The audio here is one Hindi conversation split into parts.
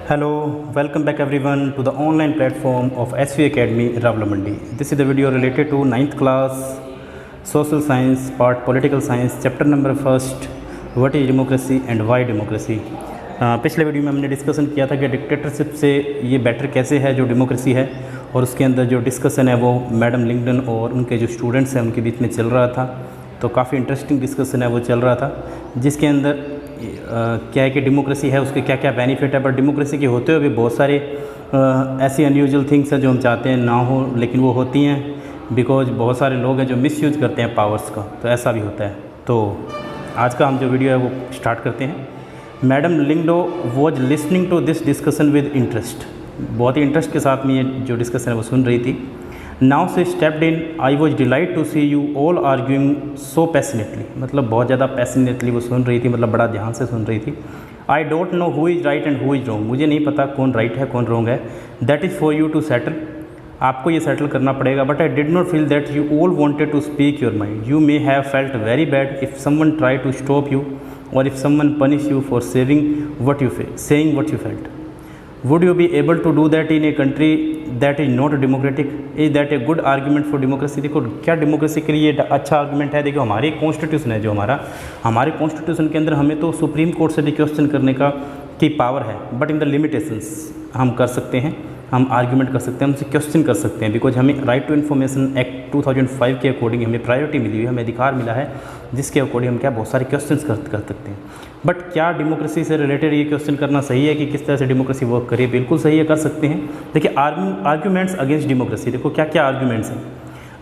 Hello, welcome back everyone to the online platform of SV Academy Ravlamandi. This is the video related to 9th class social science part political science chapter number first what is democracy and why democracy. पिछले वीडियो में हमने डिस्कशन किया था कि डिक्टेटरशिप से ये बेटर कैसे है जो डेमोक्रेसी है, और उसके अंदर जो डिस्कशन है वो मैडम लिंकन और उनके जो स्टूडेंट्स हैं उनके बीच में चल रहा था। तो काफ़ी इंटरेस्टिंग डिस्कशन है वो चल रहा था, जिसके अंदर क्या है कि डेमोक्रेसी है उसके क्या क्या बेनिफिट है, बट डेमोक्रेसी के होते हुए भी बहुत सारे ऐसी अनयूजुअल थिंग्स हैं जो हम चाहते हैं ना हो लेकिन वो होती हैं, बिकॉज बहुत सारे लोग हैं जो मिसयूज करते हैं पावर्स का, तो ऐसा भी होता है। तो आज का हम जो वीडियो है वो स्टार्ट करते हैं। Madam Lyngdoh was listening to this discussion with interest, बहुत ही इंटरेस्ट के साथ में ये जो डिस्कशन है वो सुन रही थी। Now she stepped in, I was delight to see you all arguing so passionately, मतलब बहुत ज़्यादा पैशनेटली वो सुन रही थी, मतलब बड़ा ध्यान से सुन रही थी। I don't know who is right and who is wrong, मुझे नहीं पता कौन राइट है कौन रॉन्ग है। That is for you to settle, आपको ये सेटल करना पड़ेगा। But I did not feel that you all wanted to speak your mind, you may have felt very bad if someone try to stop you or if someone punish you for saying what you felt. Would you be able to do that in a country that is not democratic? Is that a good argument for democracy? देखो क्या डेमोक्रेसी के लिए अच्छा आर्गूमेंट है। देखो हमारी कॉन्स्टिट्यूशन है जो हमारे कॉन्स्टिट्यूशन के अंदर हमें तो सुप्रीम कोर्ट से भी क्वेश्चन करने की पावर है, बट इन द लिमिटेशंस हम कर सकते हैं, हम आर्ग्यूमेंट कर सकते हैं, हमसे क्वेश्चन कर सकते हैं, बिकॉज हमें राइट टू इन्फॉर्मेशन एक्ट 2005 के अकॉर्डिंग हमें प्रायोरिटी मिली हुई है, हमें अधिकार मिला है, जिसके अकॉर्डिंग हम क्या बहुत सारे क्वेश्चंस कर सकते हैं। बट क्या डेमोक्रेसी से रिलेटेड ये क्वेश्चन करना सही है कि किस तरह से डेमोक्रेसी वर्क करे? बिल्कुल सही है, कर सकते हैं। देखिए आर्ग्यूमेंट्स अगेंस्ट डेमोक्रेसी, देखो क्या क्या आर्ग्यूमेंट्स हैं।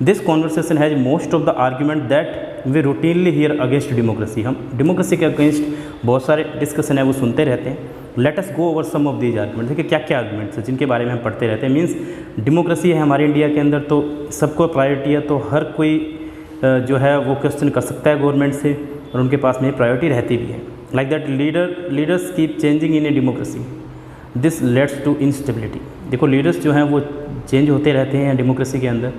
This conversation has most of the argument that we routinely hear against democracy, हम डेमोक्रेसी के अगेंस्ट बहुत सारे डिस्कशन है वो सुनते रहते हैं। Let us go over some of these arguments, देखिए क्या क्या आर्गूमेंट्स हैं जिनके बारे में हम पढ़ते रहते हैं। मीन्स डेमोक्रेसी है हमारे इंडिया के अंदर तो सबको प्रायोरिटी है, तो हर कोई जो है वो क्वेश्चन कर सकता है गवर्नमेंट से, और उनके पास में प्रायोरिटी रहती भी है। Like that leaders keep changing in a democracy, this leads to instability. देखो लीडर्स जो हैं वो चेंज होते रहते हैं डेमोक्रेसी के अंदर,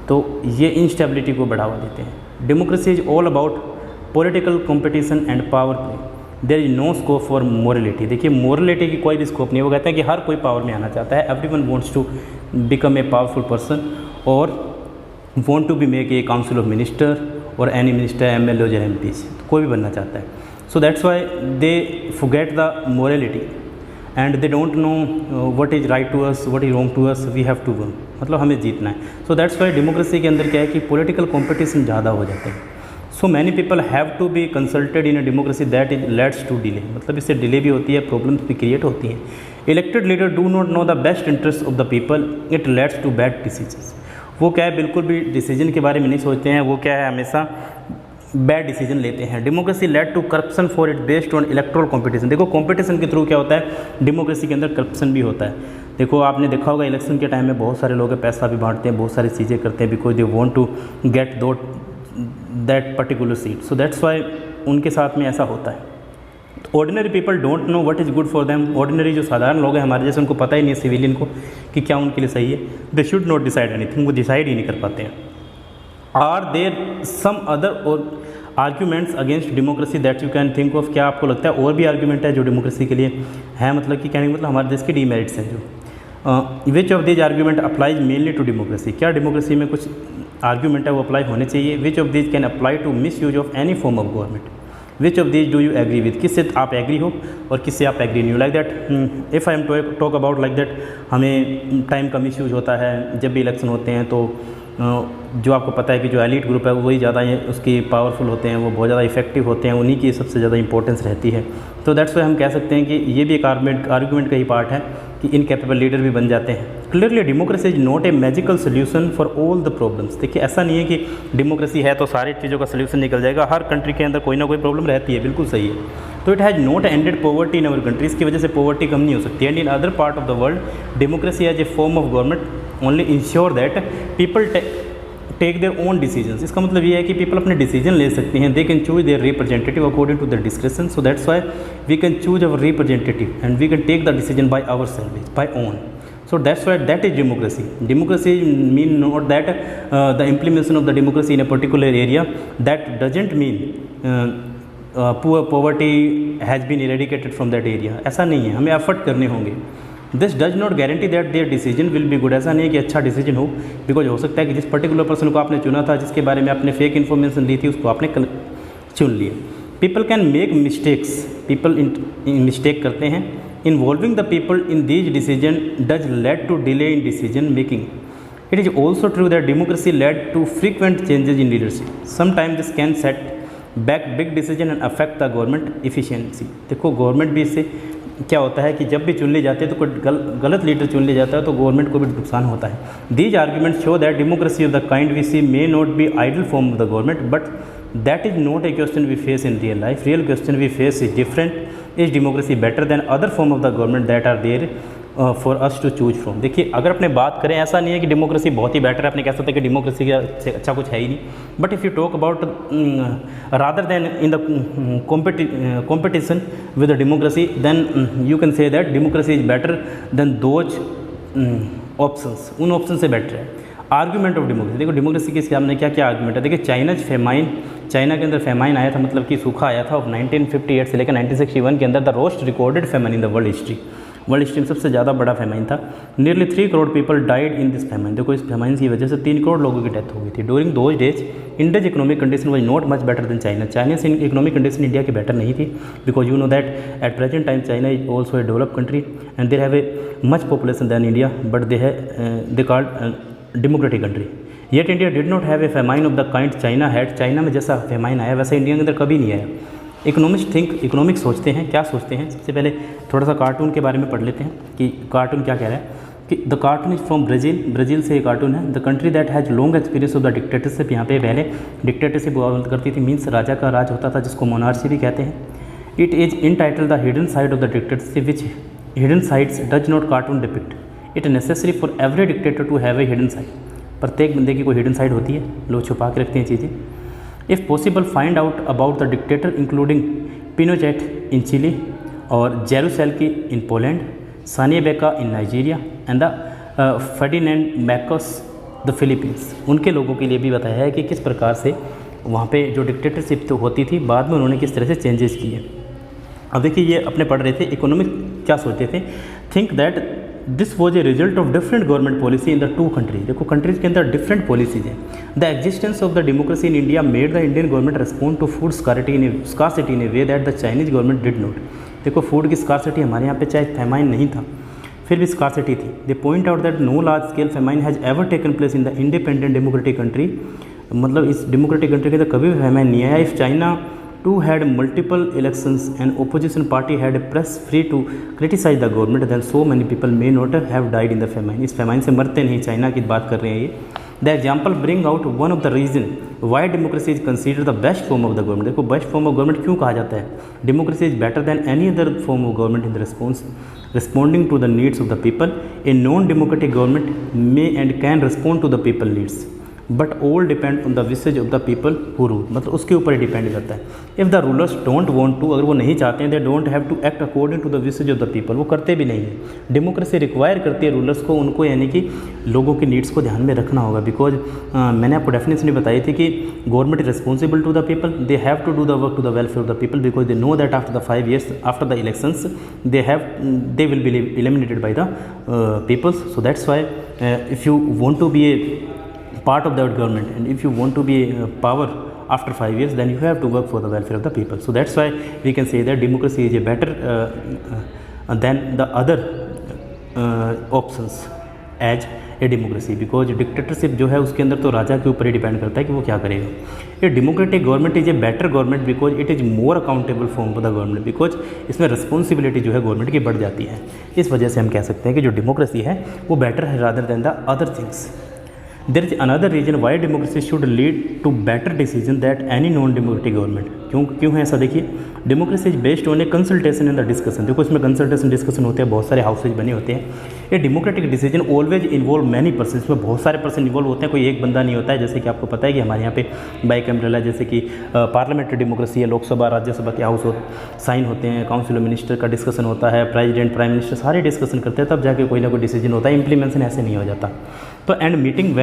तो ये इंस्टेबिलिटी को बढ़ावा देते हैं। Democracy is all about political competition and power play, there is no scope for morality. देखिए मोरलिटी की कोई भी स्कोप नहीं, वो कहते हैं कि हर कोई पावर में आना चाहता है, everyone wants to become a powerful person और want to be make a council of minister और एनी मिनिस्टर MLA या MPs, कोई भी बनना चाहता है। So that's why they forget the morality and they don't know what is right to us, what is wrong to us, we have to win, मतलब हमें जीतना है। सो दैट्स वाई डेमोक्रेसी के अंदर क्या है कि पॉलिटिकल कॉम्पिटिशन ज़्यादा हो जाता है। So many people have to be consulted in a democracy that is leads to delay, मतलब इससे डिले भी होती है, प्रॉब्लम्स भी क्रिएट होती हैं। Elected leader do not know the best interest of the people, it leads to bad decision. वो क्या है बिल्कुल भी डिसीजन के बारे में नहीं सोचते हैं, वो क्या है हमेशा बैड डिसीजन लेते हैं। Democracy lead to corruption for it based on electoral competition. देखो कॉम्पिटिशन के थ्रू क्या होता है, डेमोक्रेसी के अंदर करप्शन भी होता है। देखो आपने देखा होगा इलेक्शन के टाइम में बहुत सारे लोग पैसा भी बांटते हैं, बहुत सारी चीज़ें करते हैं, because they want to get that particular seat. So that's why उनके साथ में ऐसा होता है। Ordinary people don't know what is good for them, ordinary जो साधारण लोग हैं हमारे जैसे, उनको पता ही नहीं है सिविलियन को कि क्या उनके लिए सही है। They should not decide anything, वो डिसाइड ही नहीं कर पाते हैं। आर देयर सम अदर और arguments against democracy that you can think of, क्या आपको लगता है और भी आर्ग्यूमेंट है जो डेमोक्रेसी के लिए है, मतलब कि कहने का मतलब हमारे देश के डीमेरिट्स हैं जो। Which of these argument applies mainly to democracy, क्या डेमोक्रेसी में कुछ आर्ग्यूमेंट है वो अप्लाई होने चाहिए। Which of these can apply to misuse of any form of government, which of these do you agree with, किससे आप एग्री हो और किससे आप एग्री नहीं हो। Like that if I am talk about like that, हमें टाइम का मिस यूज होता है जब भी इलेक्शन होते हैं, तो जो आपको पता है कि जो एलीट ग्रुप है वही ज़्यादा उसकी पावरफुल होते हैं, वो बहुत ज़्यादा इफेक्टिव होते हैं, उन्हीं की सबसे ज़्यादा इंपॉर्टेंस रहती है। तो दैट्स वाई हम कह सकते हैं कि ये भी एक आर्गूमेंट का ही पार्ट है कि इनकैपेबल लीडर भी बन जाते हैं। Clearly democracy is not A magical solution for all the problems. देखिए ऐसा नहीं है कि डेमोक्रेसी है तो सारी चीज़ों का सोल्यूशन निकल जाएगा, हर कंट्री के अंदर कोई ना कोई प्रॉब्लम रहती है, बिल्कुल सही है। तो it has not ended poverty in our country, इसकी वजह से पॉवर्टी कम नहीं हो सकती। And in other part of the world democracy as a form of government only ensure that people take their own decisions. इसका मतलब ये है कि पीपल अपने डिसीजन ले सकते हैं, they can choose their representative according to the description. So that's why we can choose our representative and we can take the decision by our self, by own. So that's why that is democracy. Democracy mean not that the implementation of the democracy in a particular area, that doesn't mean poverty has been eradicated from that area, ऐसा नहीं है, हमें एफर्ट करने होंगे। This does not guarantee that their decision will be good, ऐसा नहीं है कि अच्छा डिसीजन हो, बिकॉज हो सकता है कि जिस पर्टिकुलर पर्सन को आपने चुना था, जिसके बारे में आपने फेक इन्फॉर्मेशन दी थी, उसको आपने चुन लिया। People can make mistakes, people mistake करते हैं। Involving the people in these decision does lead to delay in decision making. It is also true that democracy lead to frequent changes in leadership. Sometime this can set back big decision and affect the government efficiency. देखो गवर्नमेंट भी इससे क्या होता है कि जब भी चुन ली जाती है तो कोई गलत लीडर चुन लिया जाता है तो गवर्नमेंट को भी नुकसान होता है। These arguments show that democracy of the kind we see may not be ideal form of the government, but that is not a question we face in real life. Real question we face is different. Is democracy better than other form of the government that are there for us to choose from. देखिए अगर अपने बात करें, ऐसा नहीं है कि डेमोक्रेसी बहुत ही बेटर है, अपने कह सकते हैं कि डेमोक्रेसी से अच्छा कुछ है ही नहीं, but if you talk about rather then in the competition with the democracy, then you can say that democracy is better than those options, उन ऑप्शन से बेटर है। आर्ग्यूमेंट ऑफ डेमोक्रेसी, देखो डेमोक्रेसी के सामने क्या क्या आर्ग्यूमेंट है। देखिए चाइना के अंदर फेमाइन आया था, मतलब कि सूखा आया था, और 1958 से लेकर 1961 के अंदर the roast recorded famine in the world history में सबसे ज़्यादा बड़ा फेमाइन था। Nearly 3 crore people died in this famine. देखो इस फेमाइन की वजह से 3 करोड़ लोगों की डेथ हो गई थी। During those days India's economic condition was not much better than China. China से इकोनॉमिक कंडीशन इंडिया की बेटर नहीं थी, because you know that at present time China is also a developed country and they have a much population than India, but they called democratic country. Yet India did not have a famine of the kind China had. China में जैसा फेमाइन आया वैसा इंडिया के अंदर कभी नहीं आया। इकोनॉमिक्स सोचते हैं, क्या सोचते हैं। सबसे पहले थोड़ा सा कार्टून के बारे में पढ़ लेते हैं कि कार्टून क्या कह रहा है। कि the cartoon is from Brazil से ये कार्टून है। The country that has long experience of the dictatorship. यहाँ पे पहले डिक्टेटरशिप हुआ करती थी, मीन्स राजा का राज होता था, जिसको मोनार्ची भी कहते हैं। It is in title the hidden side of the dictatorship which hidden sides does not cartoon depict. It necessary for every dictator to have a hidden side. प्रत्येक बंदे की कोई हिडन साइड होती है, लोग छुपा के रखते हैं चीज़ें। If possible find out about the dictator including Pinochet in Chile और Jerusalem in Poland, Sani Abacha in Nigeria and the Ferdinand Marcos the Philippines. उनके लोगों के लिए भी बताया है कि किस प्रकार से वहाँ पे जो डिक्टेटरशिप तो होती थी, बाद में उन्होंने किस तरह से चेंजेस किए। अब देखिए ये अपने पढ़ रहे थे इकोनॉमिक क्या सोचते थे। Think that this was a result of different government policy in the 2 countries. देखो कंट्रीज के अंदर डिफरेंट पॉलिसीज हैं। The existence of the democracy in India made the Indian government respond to food scarcity in a way that the Chinese government did not. देखो फूड की स्कार्सिटी हमारे यहाँ पे चाहे फेमाइन नहीं था, फिर भी स्कार्सिटी थी। They point out that no large scale famine has ever taken place in the independent democratic country. मतलब इस डेमोक्रेटिक कंट्री के अंदर कभी भी फेमाइन नहीं आया। If China too had multiple elections and opposition party had press free to criticise the government then so many people may not have died in the famine. इस फेमाइन से मरते नहीं, चाइना की बात कर रहे हैं ये। The example bring out one of the reason why democracy is consider the best form of the government. देखो बेस्ट फॉर्म ऑफ गवर्नमेंट क्यों कहा जाता है। Democracy is better than any other form of government in the response responding to the needs of the people. A non-democratic government may and can respond to the people needs, but all depend on the wishes of the people who rule. मतलब उसके ऊपर डिपेंड करता है। If the rulers don't want to, अगर वो नहीं चाहते हैं, they don't have to act according to the wishes of the people, वो करते भी नहीं है। डेमोक्रेसी रिक्वायर करती है रूलर्स को, उनको यानी कि लोगों की नीड्स को ध्यान में रखना होगा। बिकॉज मैंने आपको डेफिनेशन बताई थी कि government is responsible to the people, they have to do the work to the welfare of the people, because they know that after the 5 years after the elections they will be eliminated by the peoples. So that's why if you want to be a part of that government and if you want to be a power after 5 years, then you have to work for the welfare of the people. So that's why we can say that democracy is a better than the other options as a democracy, because dictatorship जो है उसके अंदर तो राजा के ऊपर ही डिपेंड करता है कि वो क्या करेगा। ये democratic government is a better government because it is more accountable form of the government, because इसमें रिस्पॉन्सिबिलिटी जो है गवर्नमेंट की बढ़ जाती है। इस वजह से हम कह सकते हैं कि जो डेमोक्रेसी है वो बेटर है rather than the other things. There is another reason why democracy should lead to better decision that any non democratic government. क्यों है ऐसा? देखिए democracy is based on a consultation and the discussion. देखो इसमें कंसल्टेशन डिस्कशन होते हैं, बहुत सारे हाउसेज बने होते हैं। ये democratic decision always involve many person, इसमें बहुत सारे पर्सन इन्वॉल्व होते हैं, कोई एक बंदा नहीं होता है। जैसे कि आपको पता है कि हमारे यहाँ पे बाइकैमरल है, जैसे कि पार्लियामेंट्री डेमोक्रेसी है, लोकसभा राज्यसभा के हाउस साइन होते हैं, काउंसिल ऑफ मिनिस्टर का डिस्कशन होता है, प्रेसिडेंट प्राइम मिनिस्टर सारे डिस्कशन करते हैं, तब जाके कोई ना कोई डिसीजन होता है। इंप्लीमेंटेशन ऐसे नहीं हो जाता। तो and meeting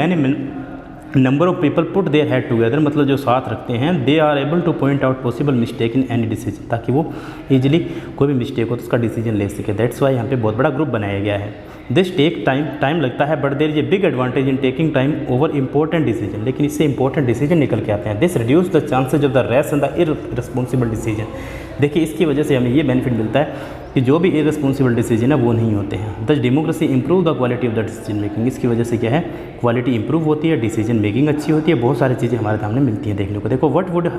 number of people put their head together, मतलब जो साथ रखते हैं, they are able to point out possible mistake in any decision, ताकि वो इजीली कोई भी मिस्टेक हो तो उसका डिसीजन ले सके। दैट्स वाई यहाँ पे बहुत बड़ा ग्रुप बनाया गया है। दिस टेक टाइम लगता है, but there is a big advantage in taking time over important decision, लेकिन इससे इंपॉर्टेंट डिसीजन निकल के आते हैं। This reduce the chances of the rash and the irresponsible decision. देखिए इसकी वजह से हमें ये बेनिफिट मिलता है कि जो भी इररिस्पॉन्सिबल डिसीजन है वो नहीं होते हैं। दस democracy improve the quality of the decision making, इसकी वजह से क्या है, क्वालिटी इंप्रूव होती है, डिसीजन मेकिंग अच्छी होती है, बहुत सारी चीज़ें हमारे सामने मिलती हैं देखने को। देखो, what would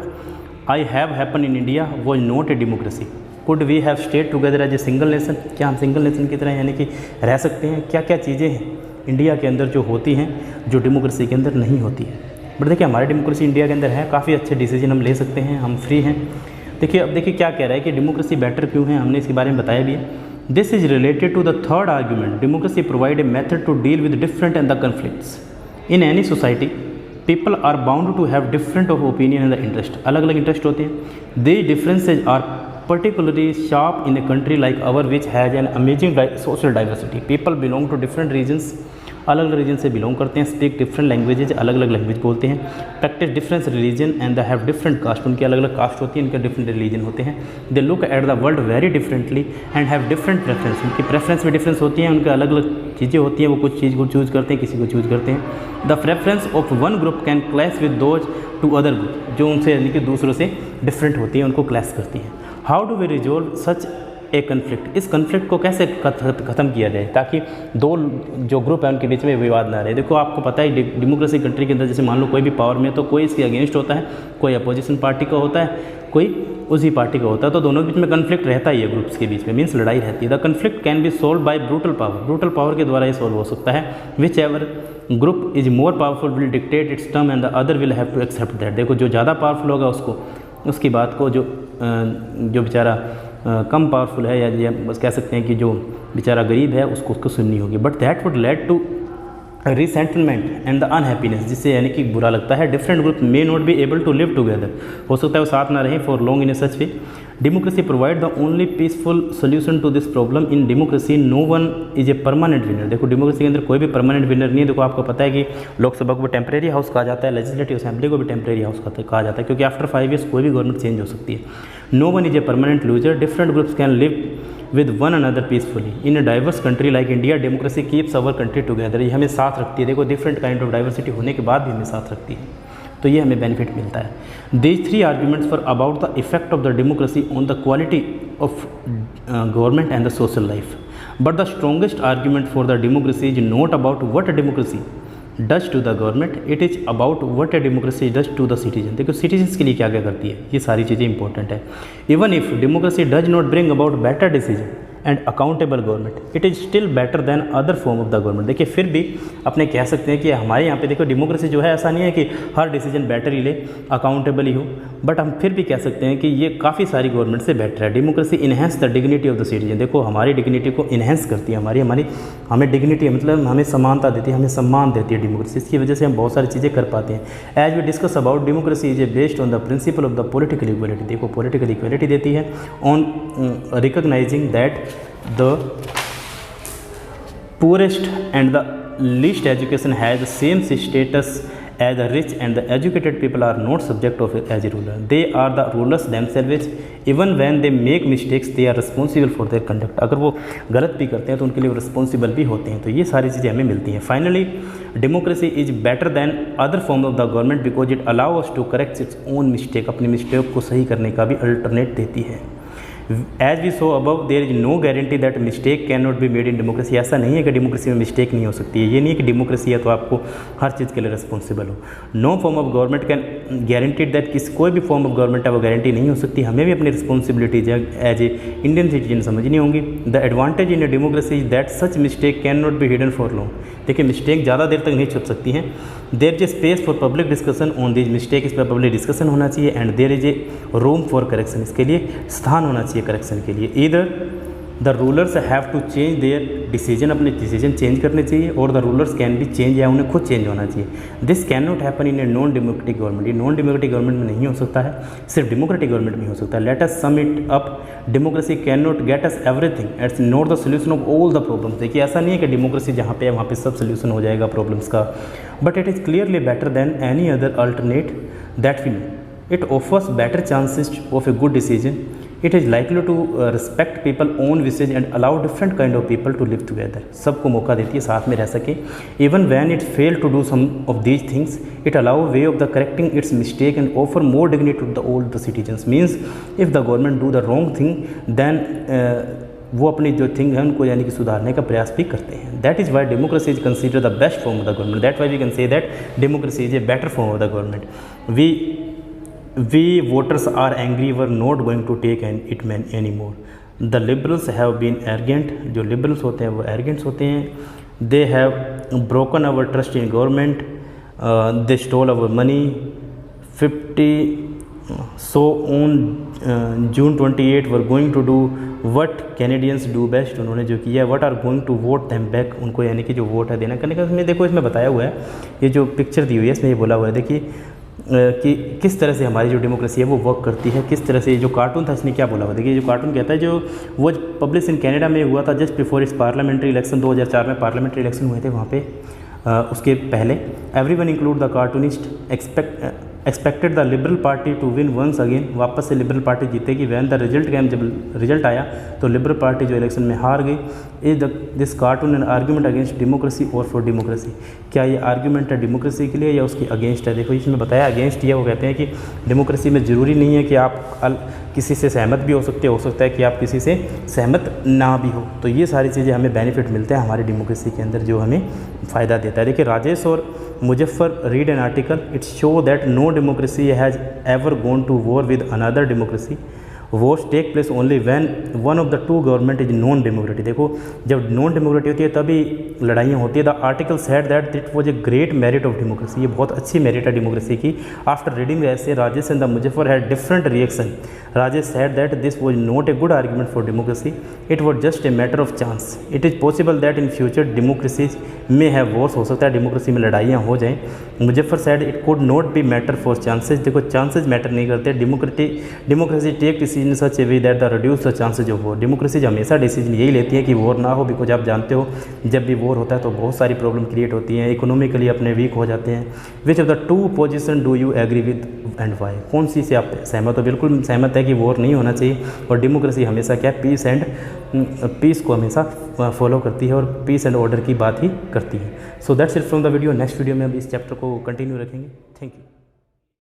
I have happen in India was not a democracy, could we have stayed together as a single nation, क्या हम सिंगल नेशन की तरह यानी कि रह सकते हैं? क्या क्या चीज़ें हैं इंडिया के अंदर जो होती हैं जो डेमोक्रेसी के अंदर नहीं होती है? बट देखिए हमारी डेमोक्रेसी इंडिया के अंदर है, काफ़ी अच्छे डिसीजन हम ले सकते हैं, हम फ्री हैं। देखिए अब देखिए क्या कह रहा है कि डेमोक्रेसी बेटर क्यों है, हमने इसके बारे में बताया भी है। This is related to the third argument, democracy provide a method to deal with different and the conflicts in any society. People are bound to have different of opinion and the interest, अलग अलग इंटरेस्ट होते हैं। They differences are particularly sharp in a country like our which has an amazing social diversity. People belong to different regions, अलग अलग रीजन से बिलोंग करते हैं, स्पीक डिफरेंट लैंग्वेजेज, अलग अलग लैंग्वेज बोलते हैं, practice different religion and they have different caste, उनकी अलग अलग कास्ट होती है, इनके डिफरेंट रिलीजन होते हैं। They look at the world very differently and have different preference, उनकी प्रेफरेंस में डिफरेंस होती हैं, उनके अलग अलग चीज़ें होती हैं, वो कुछ चीज़ को चूज़ करते हैं, किसी को चूज़ करते हैं। The preference of one group can clash with those two other group, जो उनसे यानी कि दूसरों से डिफरेंट होती हैं, उनको क्लैश करती हैं। How do we resolve such a conflict, इस कन्फ्लिक्ट को कैसे ख़त्म किया जाए ताकि दो जो ग्रुप है उनके बीच में विवाद ना रहे? देखो आपको पता है डेमोक्रेसी कंट्री के अंदर जैसे मान लो कोई भी पावर में है तो कोई इसके अगेंस्ट होता है, कोई अपोजिशन पार्टी का होता है, कोई उसी पार्टी का होता है, तो दोनों के बीच में कन्फ्लिक्ट रहता ही है, ग्रुप्स के बीच में मीन्स लड़ाई रहती है। The conflict can be solve by brutal power, brutal power के द्वारा ये सोल्व हो सकता है। Whichever group is more powerful will dictate its term and the other will have to accept that. देखो जो ज़्यादा पावरफुल होगा उसको उसकी बात को जो बेचारा कम पावरफुल है या बस कह सकते हैं कि जो बेचारा गरीब है उसको सुननी होगी। But that would lead to resentment and the unhappiness, जिससे यानी कि बुरा लगता है। Different group may not be able to live together, हो सकता है वो साथ ना रहें for long in a such way. Democracy provide the only peaceful solution to this problem. In democracy no one is a permanent winner. देखो डेमोक्रेसी के अंदर कोई भी परमानेंट विनर नहीं है। देखो आपको पता है कि लोकसभा को भी टेम्परेरी हाउस कहा जाता है, लेजिस्लेटिव असेंबली को भी टेम्परेरी हाउस कहा जाता है, क्योंकि आफ्टर 5 ईयर्स कोई भी गवर्नमेंट चेंज हो सकती है। No one is a permanent loser. Different groups can live with one another peacefully in a diverse country like India. Democracy keeps our country together, ये हमें साथ रखती है। देखो डिफरेंट काइंड ऑफ डाइवर्सिटी होने के बाद भी हमें साथ रखती है, तो ये हमें बेनिफिट मिलता है। These 3 arguments for about the effect of the democracy on the quality of government and the social life, but the strongest argument for the democracy is not about what democracy does to the government, it is about what a democracy does to the citizen. देखो सिटीजन्स के लिए क्या क्या करती है, ये सारी चीज़ें इंपॉर्टेंट है। Even if democracy does not bring about better decision and accountable government, it is still better than other form of the government. देखिए फिर भी अपने कह सकते हैं कि हमारे यहाँ पे देखो डेमोक्रेसी जो है ऐसा नहीं है कि हर डिसीजन बेटर ही ले, अकाउंटेबल ही हो, बट हम फिर भी कह सकते हैं कि ये काफ़ी सारी गवर्नमेंट से बेटर है। Democracy enhance the dignity of the citizen. देखो हमारी डिग्निटी को इन्हेंस करती है, हमारी हमें डिग्निटी मतलब हमें समानता देती है, हमें सम्मान देती है डेमोक्रेसी। इसकी वजह से हम बहुत सारी चीज़ें कर पाते हैं। As we discuss about democracy is a based on the principle of the political equality. देखो पॉलिटिकल इक्वलिटी देती है on recognising that the poorest and the least education has the same status as the rich, and the educated people are not subject of as a ruler. They are the rulers themselves. Even when they make mistakes, they are responsible for their conduct. अगर वो गलत भी करते हैं तो उनके लिए रिस्पॉन्सिबल भी होते हैं। तो ये सारी चीज़ें हमें मिलती हैं। Finally democracy is better than other form of the government because it allow us to correct its own mistake. अपनी मिस्टेक को सही करने का भी अल्टरनेट देती है। As we saw above there is no guarantee that mistake can not be made in democracy. ऐसा नहीं है कि डेमोक्रेसी में मिस्टेक नहीं हो सकती है। ये नहीं है कि डेमोक्रेसी है तो आपको हर चीज़ के लिए रिस्पॉन्सिबल हो। No form of government can guaranteed that कोई भी फॉर्म ऑफ गवर्नमेंट है वो गारंटी नहीं हो सकती। हमें भी अपनी responsibilities as a Indian citizen समझनी होंगी। The advantage in a democracy is that such mistake can not be hidden for long. देखिए मिस्टेक ज़्यादा देर तक नहीं छुप सकती हैं। There is a space for public discussion on this mistake, इस पर पब्लिक डिस्कशन होना चाहिए। And there is a room for correction, इसके लिए स्थान होना चाहिए करेक्शन के लिए। Either the rulers have to change their decision, अपने डिसीजन चेंज करने चाहिए, और the rulers can be change, या उन्हें खुद चेंज होना चाहिए। This can not happen in a non democratic government, ये नॉन डेमोक्रेटिक गवर्नमेंट में नहीं हो सकता है, सिर्फ डेमोक्रेटिक गवर्नमेंट में हो सकता है। Let us sum it up, democracy can not get us everything, it's not the solution of all the problems. देखिए ऐसा नहीं है कि डेमोक्रेसी जहाँ पे है वहाँ पे सब सोल्यूशन हो जाएगा प्रॉब्लम्स का, but it is clearly better than any other alternate that we know. It offers better chances of a good decision, it is likely to respect people own wishes and allow different kind of people to live together, सबको मौका देती है साथ में रह सके। Even when it fail to do some of these things, it allow way of the correcting its mistake and offer more dignity to the all the citizens. Means if the government do the wrong thing then वो अपनी जो थिंग है उनको यानी कि सुधारने का प्रयास भी करते हैं। That is why democracy is consider the best form of the government, that why we can say that democracy is a better form of the government. We voters are angry, were not going to take it anymore. The liberals have been arrogant, जो liberals होते हैं वो arrogant होते हैं। They have broken our trust in government, they stole our money 50, so on June 28 we're going to do what Canadians do best, उन्होंने जो किया what are going to vote them back, उनको यानी कि जो वोट है देना करने का। इसमें देखो इसमें बताया हुआ है, ये जो पिक्चर दी हुई है इसमें ये बोला हुआ है, देखिए कि किस तरह से हमारी जो डेमोक्रेसी है वो वर्क करती है, किस तरह से। जो कार्टून था इसने क्या बोला हुआ, देखिए जो कार्टून कहता है, जो वो पब्लिश इन कनाडा में हुआ था जस्ट बिफोर इस पार्लियामेंट्री इलेक्शन, 2004 में पार्लियामेंट्री इलेक्शन हुए थे वहाँ पे। उसके पहले everyone include the cartoonist expected the Liberal Party to win once again, वापस से लिबरल पार्टी जीतेगी। वैन द रिजल्ट कैम, जब रिजल्ट आया तो लिबरल पार्टी जो इलेक्शन में हार गई। Is this cartoon an argument against democracy और फॉर डेमोक्रेसी, क्या ये आर्ग्यूमेंट है डेमोक्रेसी के लिए या उसकी अगेंस्ट है। देखो इसमें बताया अगेंस्ट है, वो कहते हैं कि डेमोक्रेसी में ज़रूरी नहीं है कि आप किसी से सहमत भी हो सकता है कि आप किसी से सहमत ना भी हो। तो ये सारी चीज़ें हमें बेनिफिट मिलते हैं हमारी डेमोक्रेसी के अंदर, जो हमें फ़ायदा देता है। देखिए राजेश और Muzaffar read an article, it's show that no democracy has ever gone to war with another democracy, wars take place only when one of the two government is non democratic. देखो जब नॉन डेमोक्रेटिक होती है तभी लड़ाइयाँ होती है। The article said that it was a great merit of democracy, ये बहुत अच्छी मेरिट है डेमोक्रेसी की। आफ्टर रीडिंग ऐसे Rajesh and the Muzaffar had different reaction. Rajesh said that this was not a good argument for democracy, it was just a matter of chance, it is possible that in future democracies may have wars, हो सकता है डेमोक्रेसी में लड़ाइयाँ हो जाएँ। Muzaffar said it could not be matter for chances, देखो चांसेज मैटर नहीं करते। Democracy take decision such a way that the reduce the chances of war, democracy हमेशा डिसीजन यही लेती है कि वॉर ना हो, बिकॉज आप जानते हो जब भी वॉर होता है तो बहुत सारी प्रॉब्लम क्रिएट होती हैं, इकोनॉमिकली अपने वीक हो जाते हैं। Which of the two position do you agree with and why, कौन सी से आप सहमत हो। बिल्कुल सहमत है कि वॉर नहीं होना चाहिए, और डेमोक्रेसी हमेशा क्या पीस को हमेशा फॉलो करती है और पीस एंड ऑर्डर की बात ही करती है। So that's it from the video. Next video में अब इस चैप्टर को कंटिन्यू रखेंगे। Thank you.